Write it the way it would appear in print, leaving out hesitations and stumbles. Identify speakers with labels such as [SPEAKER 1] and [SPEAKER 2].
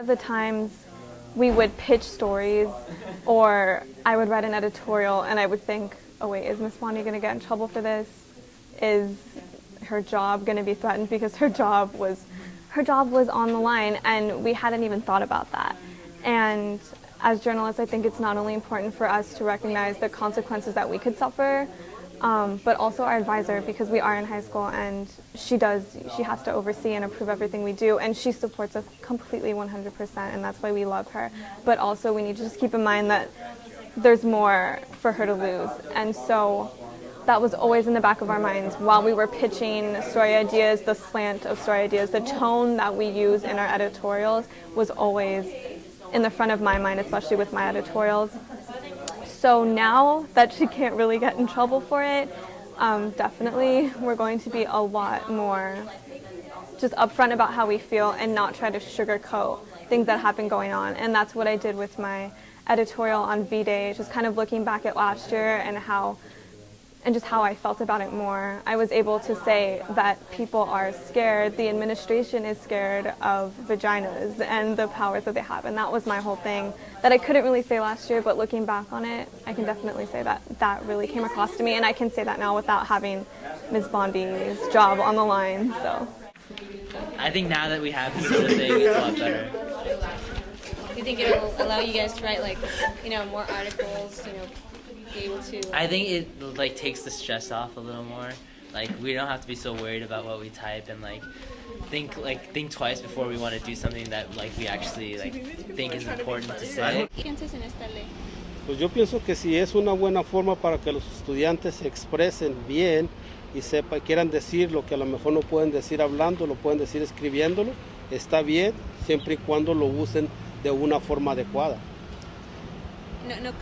[SPEAKER 1] The times we would pitch stories or I would write an editorial and I would think, oh wait, is Miss Bondi going to get in trouble for this? Is her job going to be threatened? Because her job was on the line, and we hadn't even thought about that. And as journalists, I think it's not only important for us to recognize the consequences that we could suffer, but also our advisor, because we are in high school and she has to oversee and approve everything we do, and she supports us completely 100%, and that's why we love her. But also we need to just keep in mind that there's more for her to lose. And so that was always in the back of our minds while we were pitching story ideas, the slant of story ideas, the tone that we use in our editorials was always in the front of my mind, especially with my editorials. So now that she can't really get in trouble for it, definitely we're going to be a lot more just upfront about how we feel and not try to sugarcoat things that have been going on. And that's what I did with my editorial on V-Day, just kind of looking back at last year and just how I felt about it more. I was able to say that people are scared, the administration is scared of vaginas and the powers that they have, and that was my whole thing that I couldn't really say last year, but looking back on it, I can definitely say that that really came across to me, and I can say that now without having Ms. Bondi's job on the line, so.
[SPEAKER 2] I think now that we have this sort of thing, it's a lot better.
[SPEAKER 3] Do you think it'll allow you guys to write, more articles, be able to...
[SPEAKER 2] I think it takes the stress off a little more. We don't have to be so worried about what we type and think twice before we want to do something that we actually think is important to say.
[SPEAKER 3] ¿Qué piensas en esta ley?
[SPEAKER 4] Pues yo pienso que si es una buena forma para que los estudiantes se expresen bien y quieran decir lo que a lo mejor no pueden decir hablando, lo pueden decir escribiéndolo, está bien, siempre y cuando lo usen de una forma adecuada.
[SPEAKER 3] No,